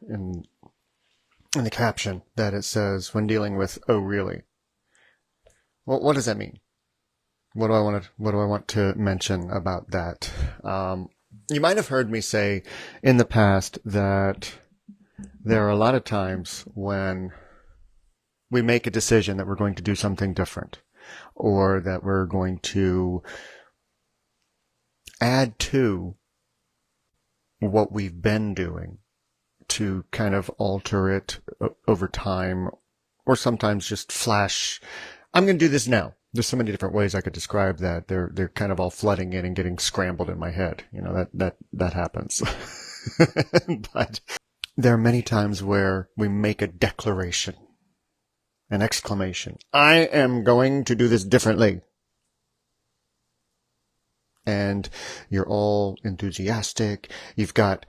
in in the caption that it says when dealing with "oh really." Well, what does that mean? What do I want to mention about that? You might have heard me say in the past that there are a lot of times when we make a decision that we're going to do something different, or that we're going to add to what we've been doing to kind of alter it over time, or sometimes just flash, I'm going to do this now. There's so many different ways I could describe that. They're kind of all flooding in and getting scrambled in my head. You know, that happens. But there are many times where we make a declaration, an exclamation. I am going to do this differently. And you're all enthusiastic. You've got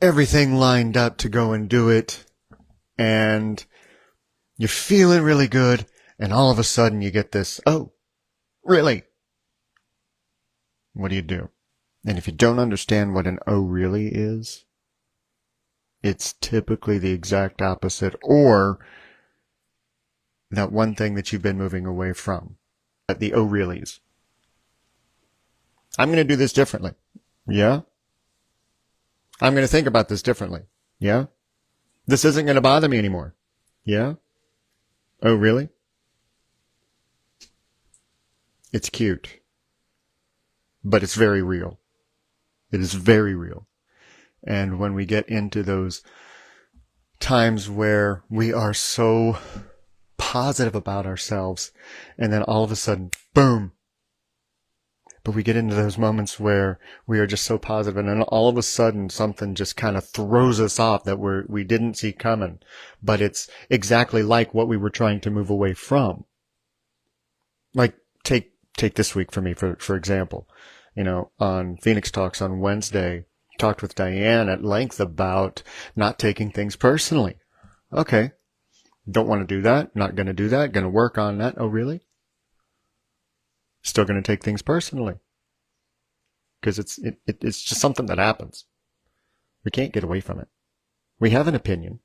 everything lined up to go and do it. And you're feeling really good. And all of a sudden you get this, oh, really? What do you do? And if you don't understand what an oh, really is, it's typically the exact opposite, or that one thing that you've been moving away from. The oh, reallys. I'm going to do this differently. Yeah? I'm going to think about this differently. Yeah? This isn't going to bother me anymore. Yeah? Oh, really? It's cute. But it's very real. It is very real. And when we get into those times where we are so positive about ourselves, and then all of a sudden, boom. But we get into those moments where we are just so positive, and then all of a sudden something just kind of throws us off that we didn't see coming. But it's exactly like what we were trying to move away from. Like, take this week for me, for example. You know, on Phoenix Talks on Wednesday, talked with Diane at length about not taking things personally. Okay. Don't want to do that. Not going to do that. Going to work on that. Oh, really? Still going to take things personally. Because it's just something that happens. We can't get away from it. We have an opinion.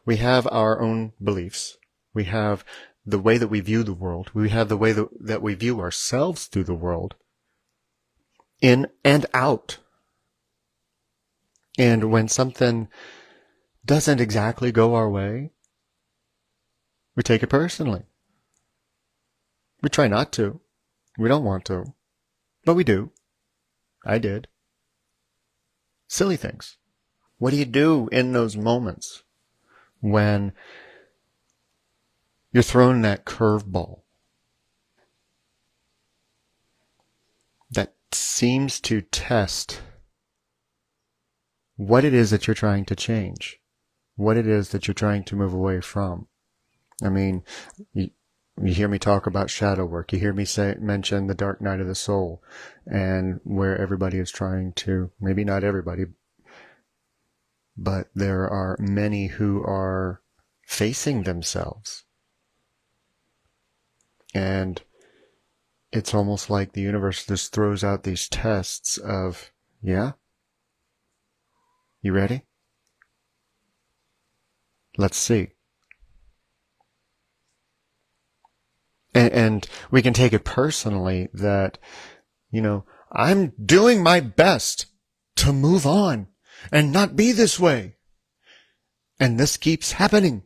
We have our own beliefs. We have the way that we view the world. We have the way that we view ourselves through the world. In and out. And when something doesn't exactly go our way, we take it personally. We try not to. We don't want to. But we do. I did. Silly things. What do you do in those moments when you're thrown that curveball that seems to test what it is that you're trying to change, what it is that you're trying to move away from? I mean, you hear me talk about shadow work. You hear me mention the dark night of the soul, and where everybody is trying to, maybe not everybody, but there are many who are facing themselves. And it's almost like the universe just throws out these tests of, yeah? You ready? Let's see. And we can take it personally that, you know, I'm doing my best to move on and not be this way. And this keeps happening.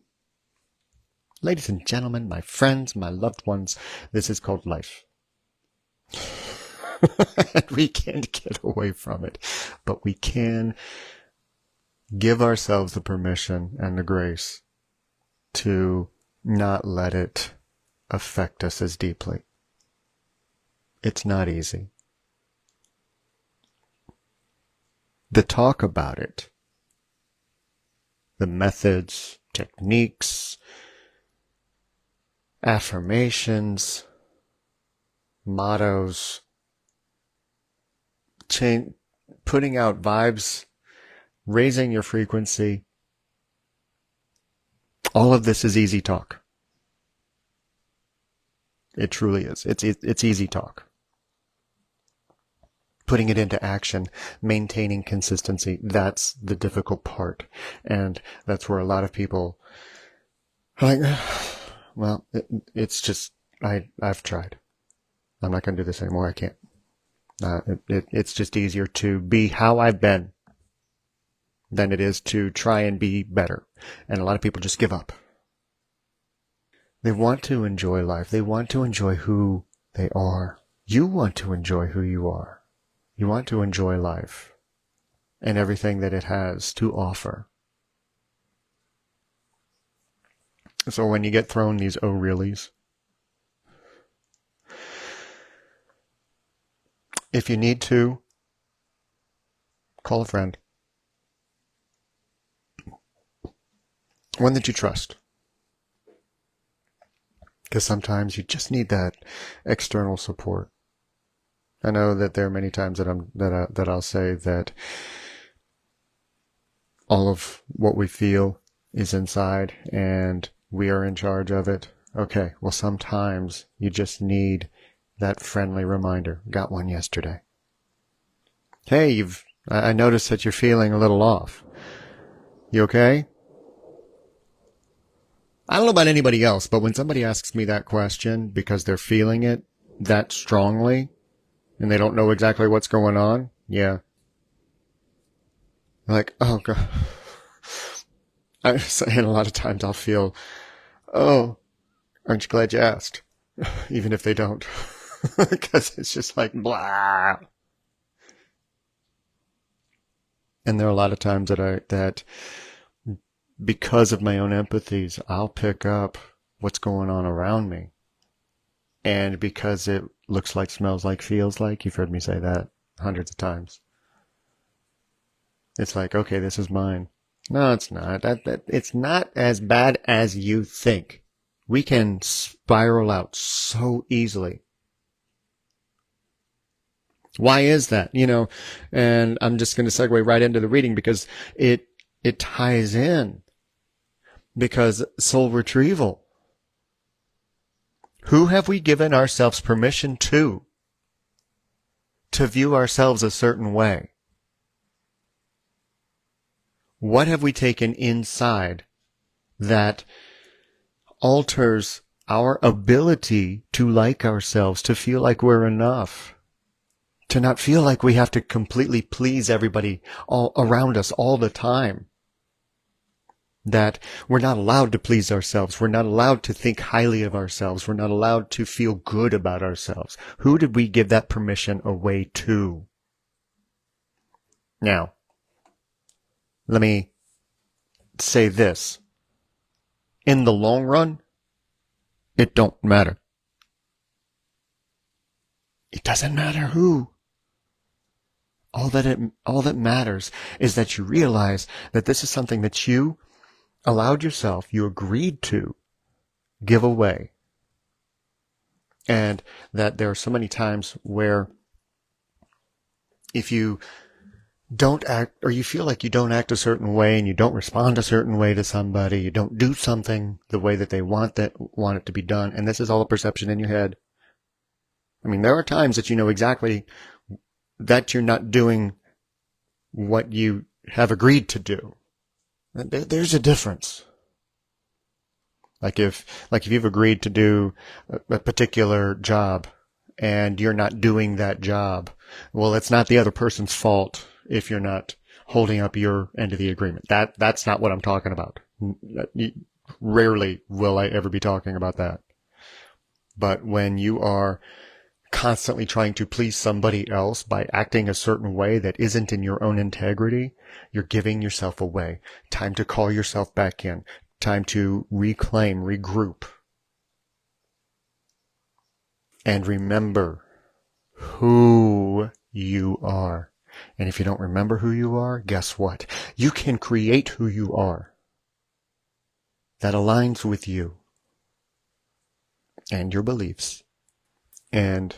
Ladies and gentlemen, my friends, my loved ones, this is called life. And we can't get away from it. But we can give ourselves the permission and the grace to not let it affect us as deeply. It's not easy. The talk about it, the methods, techniques, affirmations, mottos, putting out vibes, raising your frequency, all of this is easy talk. It truly is. It's easy talk. putting it into action, maintaining consistency, that's the difficult part. And that's where a lot of people are like, well, it's just, I've tried. I'm not going to do this anymore. I can't. It's just easier to be how I've been than it is to try and be better. And a lot of people just give up. They want to enjoy life. They want to enjoy who they are. You want to enjoy who you are. You want to enjoy life and everything that it has to offer. So when you get thrown these oh reallys, if you need to, call a friend. One that you trust. Because sometimes you just need that external support. I know that there are many times that I'll say that all of what we feel is inside and we are in charge of it. Okay, well sometimes you just need that friendly reminder. Got one yesterday. Hey, I noticed that you're feeling a little off. You okay? I don't know about anybody else, but when somebody asks me that question because they're feeling it that strongly and they don't know exactly what's going on, yeah. Like, oh God. And a lot of times I'll feel, oh, aren't you glad you asked? Even if they don't. Because it's just like, blah. And there are a lot of times that because of my own empathies, I'll pick up what's going on around me. And because it looks like, smells like, feels like, you've heard me say that hundreds of times. It's like, okay, this is mine. No, it's not. It's not as bad as you think. We can spiral out so easily. Why is that? And I'm just going to segue right into the reading because it ties in. Because soul retrieval. Who have we given ourselves permission to view ourselves a certain way? What have we taken inside that alters our ability to like ourselves, to feel like we're enough, to not feel like we have to completely please everybody all around us all the time? That we're not allowed to please ourselves. We're not allowed to think highly of ourselves. We're not allowed to feel good about ourselves. Who did we give that permission away to? Now, let me say this. In the long run, it don't matter. It doesn't matter who. All that matters is that you realize that this is something that you allowed yourself, you agreed to give away. And that there are so many times where if you don't act, or you feel like you don't act a certain way and you don't respond a certain way to somebody, you don't do something the way that they want it to be done, and this is all a perception in your head. I mean, there are times that you know exactly that you're not doing what you have agreed to do. There's a difference. Like if you've agreed to do a particular job and you're not doing that job, well, it's not the other person's fault if you're not holding up your end of the agreement. That's not what I'm talking about. Rarely will I ever be talking about that. But when you are constantly trying to please somebody else by acting a certain way that isn't in your own integrity, you're giving yourself away. Time to call yourself back in. Time to reclaim, regroup. And remember who you are. And if you don't remember who you are, guess what? You can create who you are that aligns with you and your beliefs. And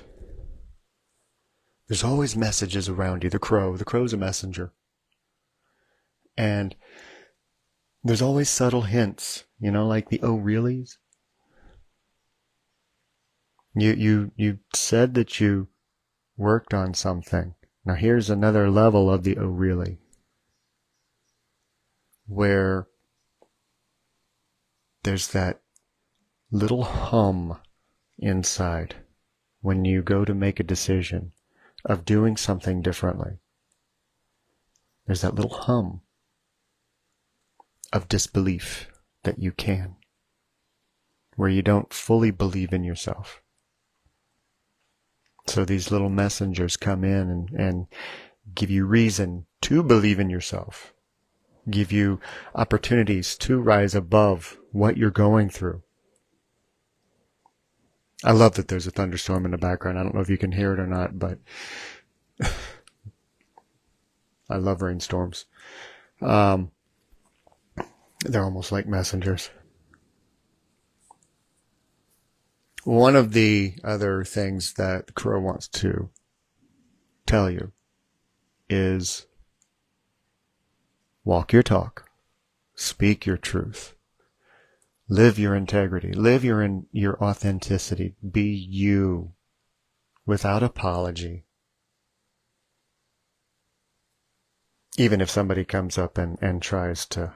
there's always messages around you. The crow's a messenger. And there's always subtle hints, like the oh reallys. You said that you worked on something. Now here's another level of the oh really, where there's that little hum inside when you go to make a decision of doing something differently. There's that little hum of disbelief that you can, where you don't fully believe in yourself. So these little messengers come in and give you reason to believe in yourself, give you opportunities to rise above what you're going through. I love that there's a thunderstorm in the background. I don't know if you can hear it or not, but I love rainstorms. They're almost like messengers. One of the other things that Crow wants to tell you is walk your talk, speak your truth, live your integrity, live your authenticity, be you without apology. Even if somebody comes up and tries to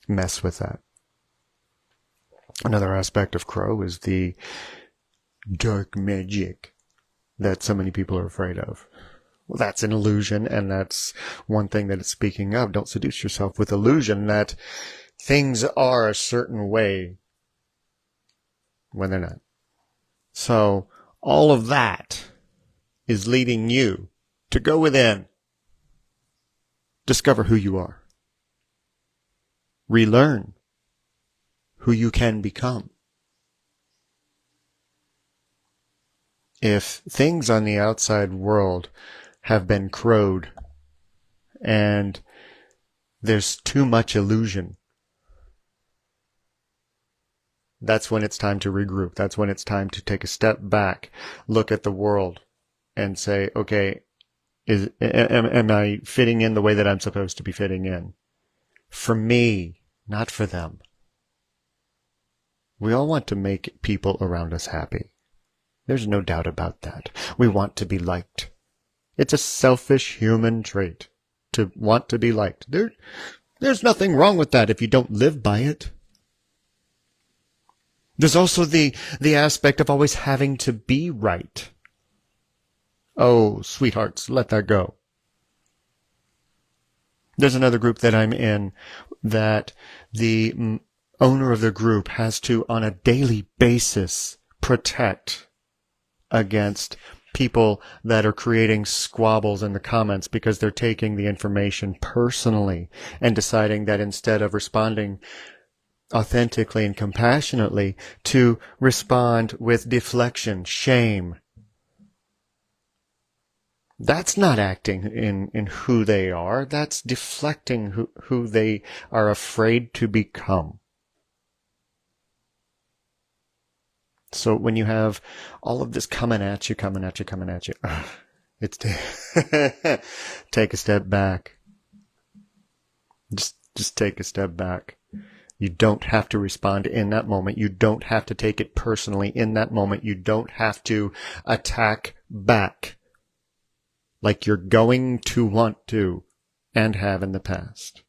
mess with that. Another aspect of Crow is the dark magic that so many people are afraid of. Well, that's an illusion, and that's one thing that it's speaking of. Don't seduce yourself with illusion that things are a certain way when they're not. So all of that is leading you to go within, discover who you are, relearn who you can become. If things on the outside world have been crowed and there's too much illusion, that's when it's time to regroup. That's when it's time to take a step back, look at the world and say, okay, am I fitting in the way that I'm supposed to be fitting in? For me, not for them. We all want to make people around us happy. There's no doubt about that. We want to be liked. It's a selfish human trait to want to be liked. There's nothing wrong with that if you don't live by it. There's also the aspect of always having to be right. Oh, sweethearts, let that go. There's another group that I'm in that the owner of the group has to, on a daily basis, protect against people that are creating squabbles in the comments because they're taking the information personally and deciding that instead of responding authentically and compassionately, to respond with deflection, shame. That's not acting in who they are. That's deflecting who they are afraid to become. So when you have all of this coming at you, it's take a step back. Just take a step back. You don't have to respond in that moment. You don't have to take it personally in that moment. You don't have to attack back like you're going to want to and have in the past.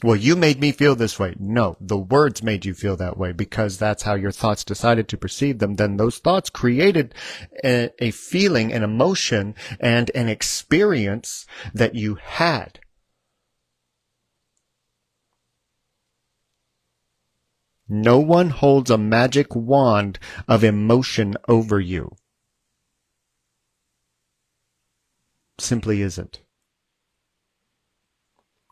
Well, you made me feel this way. No, the words made you feel that way because that's how your thoughts decided to perceive them. Then those thoughts created a feeling, an emotion, and an experience that you had. No one holds a magic wand of emotion over you. Simply isn't.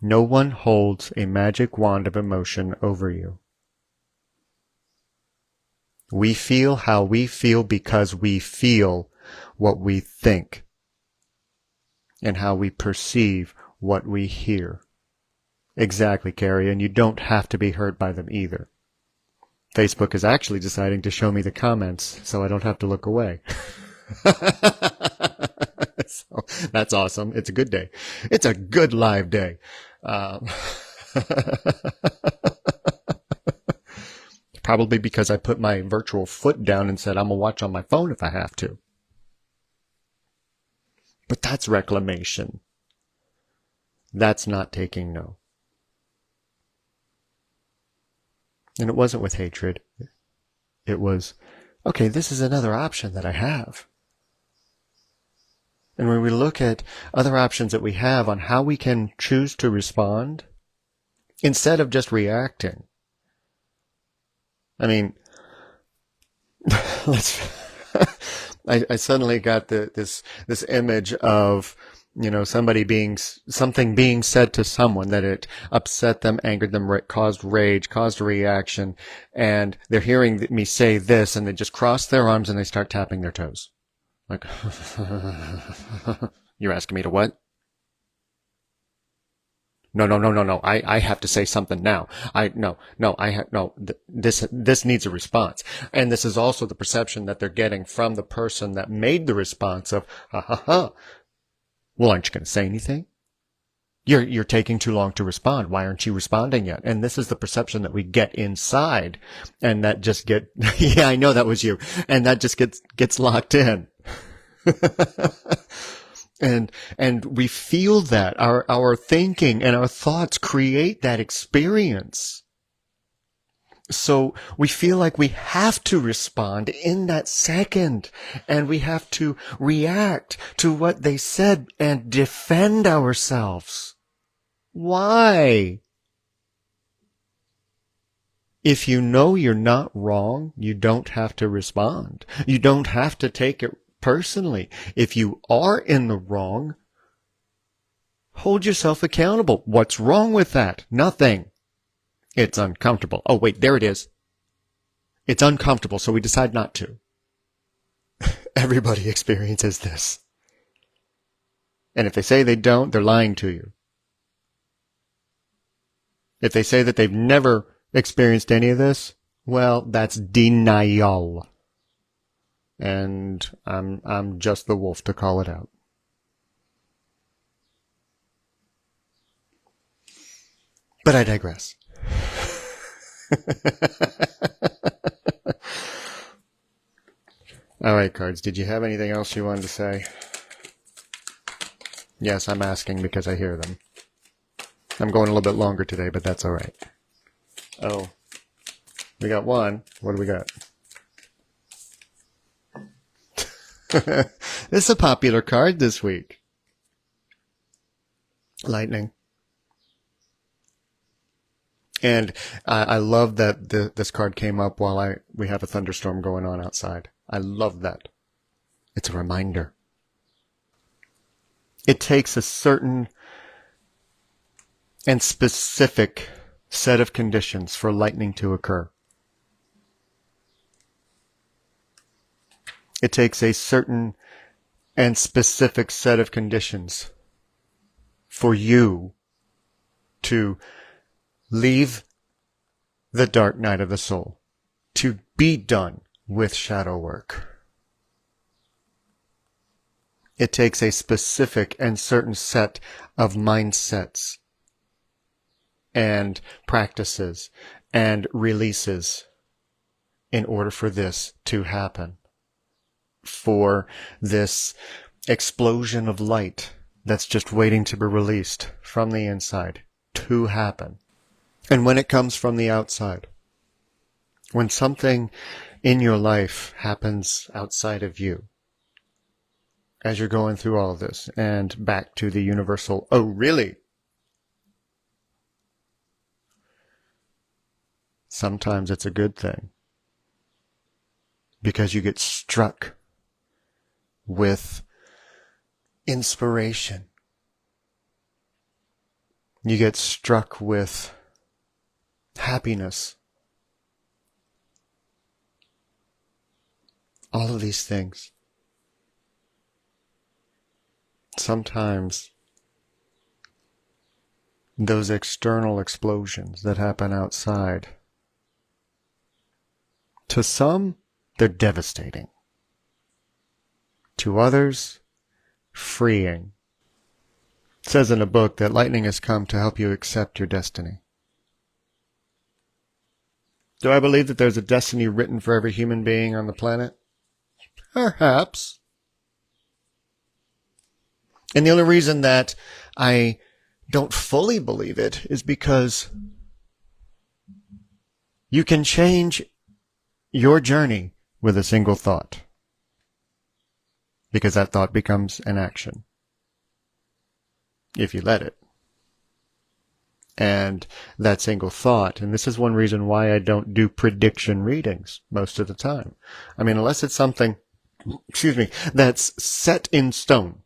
No one holds a magic wand of emotion over you. We feel how we feel because we feel what we think and how we perceive what we hear. Exactly, Carrie, and you don't have to be hurt by them either. Facebook is actually deciding to show me the comments so I don't have to look away. So that's awesome. It's a good day. It's a good live day. Probably because I put my virtual foot down and said, I'm going to watch on my phone if I have to. But that's reclamation. That's not taking no. And it wasn't with hatred. It was, okay, this is another option that I have. And when we look at other options that we have on how we can choose to respond, instead of just reacting, I mean, I suddenly got this image of, something being said to someone that it upset them, angered them, caused rage, caused a reaction, and they're hearing me say this, and they just cross their arms and they start tapping their toes. Like, you're asking me to what? No. I have to say something now. This needs a response. And this is also the perception that they're getting from the person that made the response of, ha ha ha. Well, aren't you going to say anything? You're taking too long to respond. Why aren't you responding yet? And this is the perception that we get inside. And that just yeah, I know that was you. And that just gets locked in. And we feel that our thinking and our thoughts create that experience. So we feel like we have to respond in that second, and we have to react to what they said and defend ourselves. Why? If you know you're not wrong, you don't have to respond. You don't have to take it personally. If you are in the wrong, hold yourself accountable. What's wrong with that? Nothing. It's uncomfortable. Oh, wait, there it is. It's uncomfortable, so we decide not to. Everybody experiences this. And if they say they don't, they're lying to you. If they say that they've never experienced any of this, well, that's denial. And I'm just the wolf to call it out. But I digress. All right, cards. Did you have anything else you wanted to say? Yes, I'm asking because I hear them. I'm going a little bit longer today, but that's all right. Oh, we got one. What do we got? This is a popular card this week. Lightning. And I love that this card came up while we have a thunderstorm going on outside. I love that. It's a reminder. It takes a certain and specific set of conditions for lightning to occur. It takes a certain and specific set of conditions for you to leave the dark night of the soul, to be done with shadow work. It takes a specific and certain set of mindsets and practices and releases in order for this to happen. For this explosion of light that's just waiting to be released from the inside to happen. And when it comes from the outside, when something in your life happens outside of you, as you're going through all of this, and back to the universal, oh, really? Sometimes it's a good thing, because you get struck with inspiration. You get struck with happiness. All of these things. Sometimes those external explosions that happen outside, to some, they're devastating. To others, freeing. It says in a book that lightning has come to help you accept your destiny. Do I believe that there's a destiny written for every human being on the planet? Perhaps. And the only reason that I don't fully believe it is because you can change your journey with a single thought, because that thought becomes an action if you let it. And that single thought, and this is one reason why I don't do prediction readings most of the time. I mean, unless it's something, that's set in stone.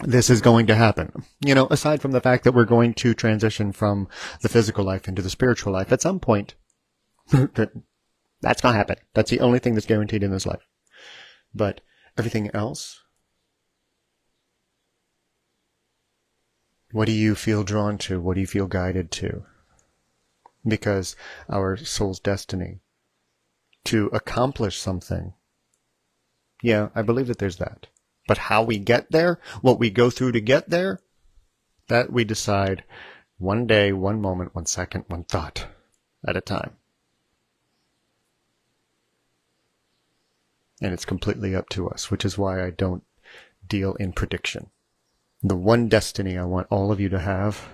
This is going to happen. Aside from the fact that we're going to transition from the physical life into the spiritual life at some point. That's going to happen. That's the only thing that's guaranteed in this life. But everything else, what do you feel drawn to? What do you feel guided to? Because our soul's destiny to accomplish something, yeah, I believe that there's that. But how we get there, what we go through to get there, that we decide one day, one moment, 1 second, one thought at a time. And it's completely up to us, which is why I don't deal in prediction. The one destiny I want all of you to have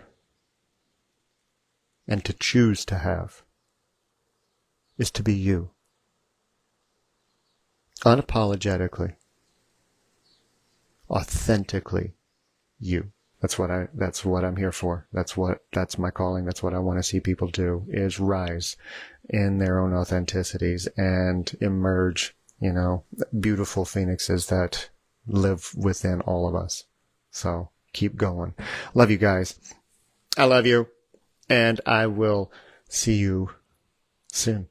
and to choose to have is to be you. Unapologetically. Authentically you. That's what I'm here for. That's my calling. That's what I want to see people do, is rise in their own authenticities and emerge, beautiful phoenixes that live within all of us. So keep going. Love you guys. I love you. And I will see you soon.